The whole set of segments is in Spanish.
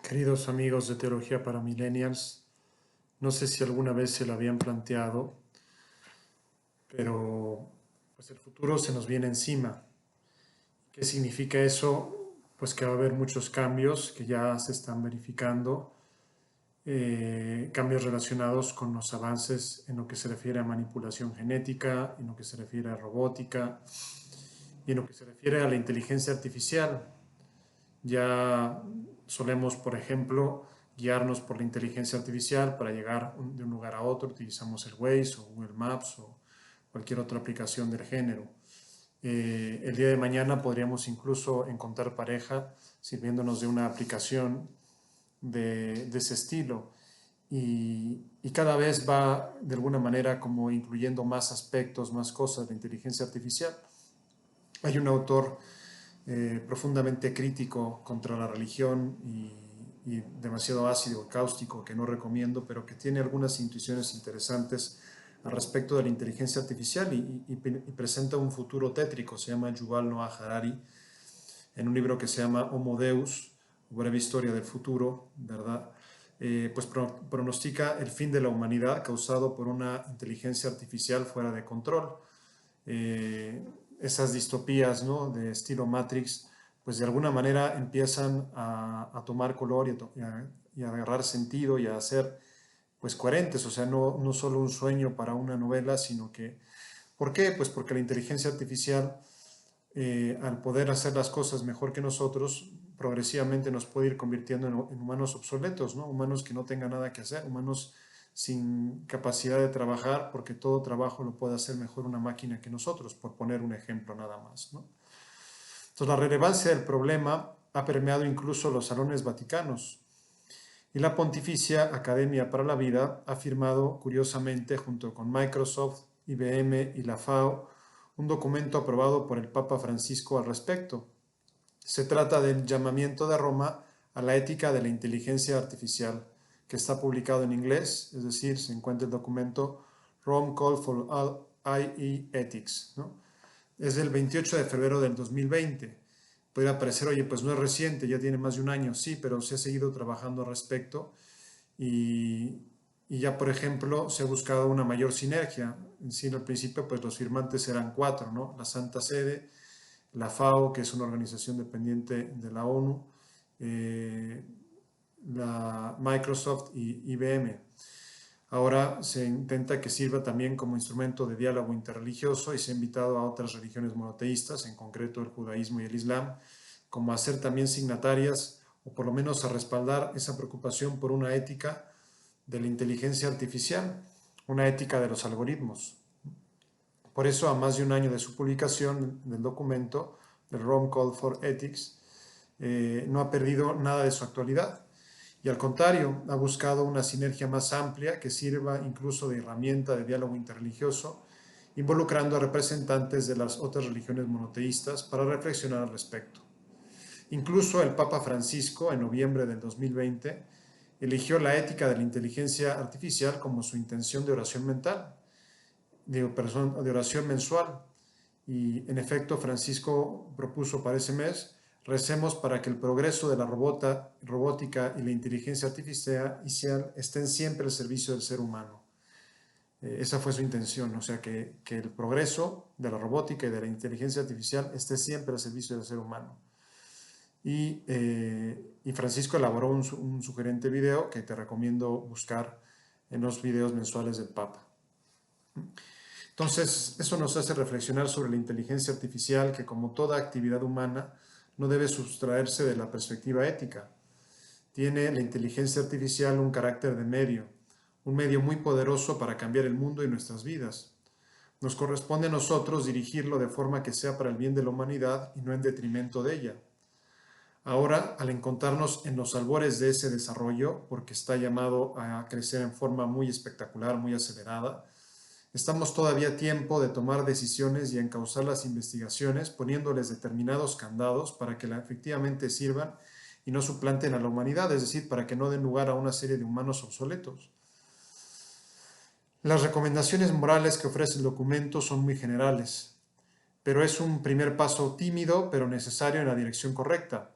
Queridos amigos de Teología para Millennials, no sé si alguna vez se lo habían planteado, pero pues el futuro se nos viene encima. ¿Qué significa eso? Pues que va a haber muchos cambios que ya se están verificando, cambios relacionados con los avances en lo que se refiere a manipulación genética, en lo que se refiere a robótica y en lo que se refiere a la inteligencia artificial. Ya solemos, por ejemplo, guiarnos por la inteligencia artificial para llegar de un lugar a otro. Utilizamos el Waze o Google Maps o cualquier otra aplicación del género. El día de mañana podríamos incluso encontrar pareja sirviéndonos de una aplicación de ese estilo. Y cada vez va de alguna manera como incluyendo más aspectos, más cosas de inteligencia artificial. Hay un autor profundamente crítico contra la religión y demasiado ácido, cáustico, que no recomiendo, pero que tiene algunas intuiciones interesantes al respecto de la inteligencia artificial y presenta un futuro tétrico. Se llama Yuval Noah Harari, en un libro que se llama Homo Deus, breve historia del futuro, ¿verdad? Pues pronostica el fin de la humanidad causado por una inteligencia artificial fuera de control. Esas distopías, ¿no?, de estilo Matrix, pues de alguna manera empiezan a tomar color y a agarrar sentido y a ser pues coherentes, o sea, no solo un sueño para una novela, sino que, ¿por qué? Pues porque la inteligencia artificial, al poder hacer las cosas mejor que nosotros, progresivamente nos puede ir convirtiendo en humanos obsoletos, ¿no? Humanos que no tengan nada que hacer, humanos sin capacidad de trabajar, porque todo trabajo lo puede hacer mejor una máquina que nosotros, por poner un ejemplo nada más, ¿no? Entonces, la relevancia del problema ha permeado incluso los salones vaticanos. Y la Pontificia Academia para la Vida ha firmado, curiosamente, junto con Microsoft, IBM y la FAO, un documento aprobado por el Papa Francisco al respecto. Se trata del llamamiento de Roma a la ética de la inteligencia artificial, que está publicado en inglés, es decir, se encuentra el documento Rome Call for All IE Ethics, ¿no? Es del 28 de febrero del 2020. Podría parecer, oye, pues no es reciente, ya tiene más de un año, sí, pero se ha seguido trabajando al respecto y, y ya, por ejemplo, se ha buscado una mayor sinergia. En sí, al principio, pues los firmantes eran cuatro, ¿no? La Santa Sede, la FAO, que es una organización dependiente de la ONU, la Microsoft y IBM. Ahora se intenta que sirva también como instrumento de diálogo interreligioso y se ha invitado a otras religiones monoteístas, en concreto el judaísmo y el islam, como a ser también signatarias o por lo menos a respaldar esa preocupación por una ética de la inteligencia artificial, una ética de los algoritmos. Por eso, a más de un año de su publicación del documento, el Rome Call for Ethics, no ha perdido nada de su actualidad. Y al contrario, ha buscado una sinergia más amplia que sirva incluso de herramienta de diálogo interreligioso, involucrando a representantes de las otras religiones monoteístas para reflexionar al respecto. Incluso el Papa Francisco, en noviembre del 2020, eligió la ética de la inteligencia artificial como su intención de oración mental, de oración mensual. Y en efecto, Francisco propuso para ese mes: recemos para que el progreso de la robótica y la inteligencia artificial estén siempre al servicio del ser humano. Esa fue su intención, o sea, que el progreso de la robótica y de la inteligencia artificial esté siempre al servicio del ser humano. Y Francisco elaboró un sugerente video que te recomiendo buscar en los videos mensuales del Papa. Entonces, eso nos hace reflexionar sobre la inteligencia artificial, que como toda actividad humana no debe sustraerse de la perspectiva ética. Tiene la inteligencia artificial un carácter de medio, un medio muy poderoso para cambiar el mundo y nuestras vidas. Nos corresponde a nosotros dirigirlo de forma que sea para el bien de la humanidad y no en detrimento de ella. Ahora, al encontrarnos en los albores de ese desarrollo, porque está llamado a crecer en forma muy espectacular, muy acelerada, estamos todavía a tiempo de tomar decisiones y encauzar las investigaciones poniéndoles determinados candados para que efectivamente sirvan y no suplanten a la humanidad, es decir, para que no den lugar a una serie de humanos obsoletos. Las recomendaciones morales que ofrece el documento son muy generales, pero es un primer paso tímido pero necesario en la dirección correcta.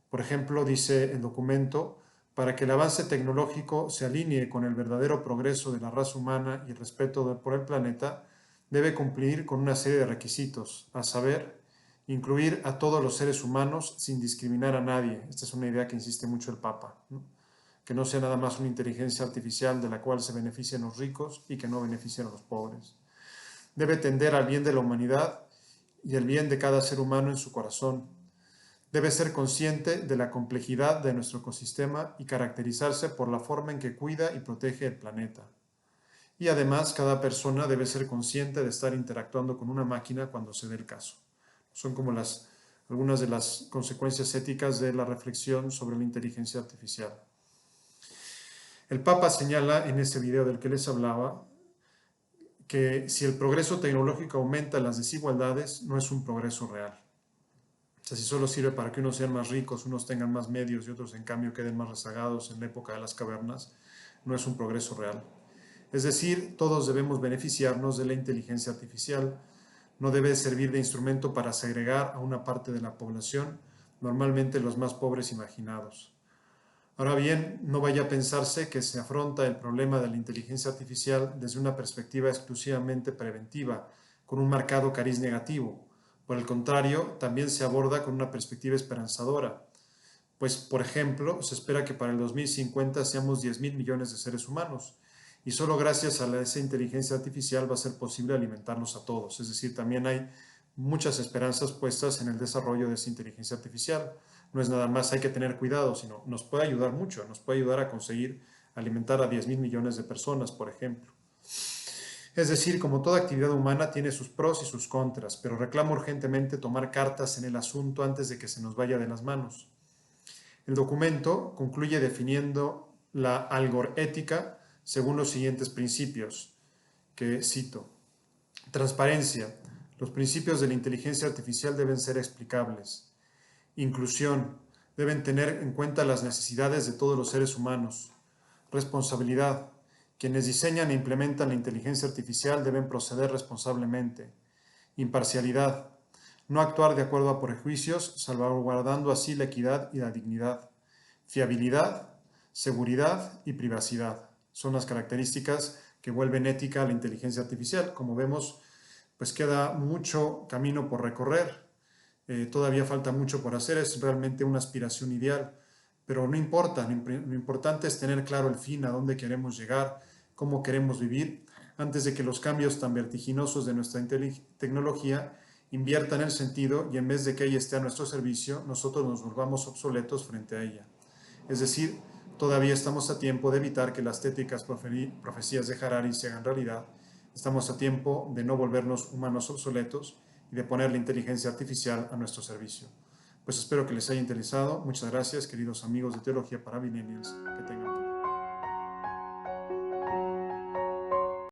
Por ejemplo, dice el documento, para que el avance tecnológico se alinee con el verdadero progreso de la raza humana y el respeto por el planeta, debe cumplir con una serie de requisitos, a saber, incluir a todos los seres humanos sin discriminar a nadie. Esta es una idea que insiste mucho el Papa, ¿no? Que no sea nada más una inteligencia artificial de la cual se beneficien los ricos y que no beneficien a los pobres. Debe tender al bien de la humanidad y el bien de cada ser humano en su corazón. Debe ser consciente de la complejidad de nuestro ecosistema y caracterizarse por la forma en que cuida y protege el planeta. Y además, cada persona debe ser consciente de estar interactuando con una máquina cuando se dé el caso. Son como algunas de las consecuencias éticas de la reflexión sobre la inteligencia artificial. El Papa señala en ese video del que les hablaba que si el progreso tecnológico aumenta las desigualdades, no es un progreso real. O sea, si solo sirve para que unos sean más ricos, unos tengan más medios y otros en cambio queden más rezagados en la época de las cavernas, no es un progreso real. Es decir, todos debemos beneficiarnos de la inteligencia artificial. No debe servir de instrumento para segregar a una parte de la población, normalmente los más pobres imaginados. Ahora bien, no vaya a pensarse que se afronta el problema de la inteligencia artificial desde una perspectiva exclusivamente preventiva, con un marcado cariz negativo. Por el contrario, también se aborda con una perspectiva esperanzadora. Pues, por ejemplo, se espera que para el 2050 seamos 10.000 millones de seres humanos y solo gracias a esa inteligencia artificial va a ser posible alimentarlos a todos. Es decir, también hay muchas esperanzas puestas en el desarrollo de esa inteligencia artificial. No es nada más hay que tener cuidado, sino nos puede ayudar mucho, nos puede ayudar a conseguir alimentar a 10.000 millones de personas, por ejemplo. Es decir, como toda actividad humana tiene sus pros y sus contras, pero reclama urgentemente tomar cartas en el asunto antes de que se nos vaya de las manos. El documento concluye definiendo la algorética según los siguientes principios, que cito. Transparencia. Los principios de la inteligencia artificial deben ser explicables. Inclusión. Deben tener en cuenta las necesidades de todos los seres humanos. Responsabilidad. Quienes diseñan e implementan la inteligencia artificial deben proceder responsablemente. Imparcialidad. No actuar de acuerdo a prejuicios, salvaguardando así la equidad y la dignidad. Fiabilidad, seguridad y privacidad son las características que vuelven ética a la inteligencia artificial. Como vemos, pues queda mucho camino por recorrer. Todavía falta mucho por hacer, es realmente una aspiración ideal, pero no importa, lo importante es tener claro el fin, a dónde queremos llegar, cómo queremos vivir, antes de que los cambios tan vertiginosos de nuestra tecnología inviertan el sentido y en vez de que ella esté a nuestro servicio, nosotros nos volvamos obsoletos frente a ella. Es decir, todavía estamos a tiempo de evitar que las tétricas profecías de Harari se hagan realidad. Estamos a tiempo de no volvernos humanos obsoletos y de poner la inteligencia artificial a nuestro servicio. Pues espero que les haya interesado. Muchas gracias, queridos amigos de Teología para Millennials. Que tengan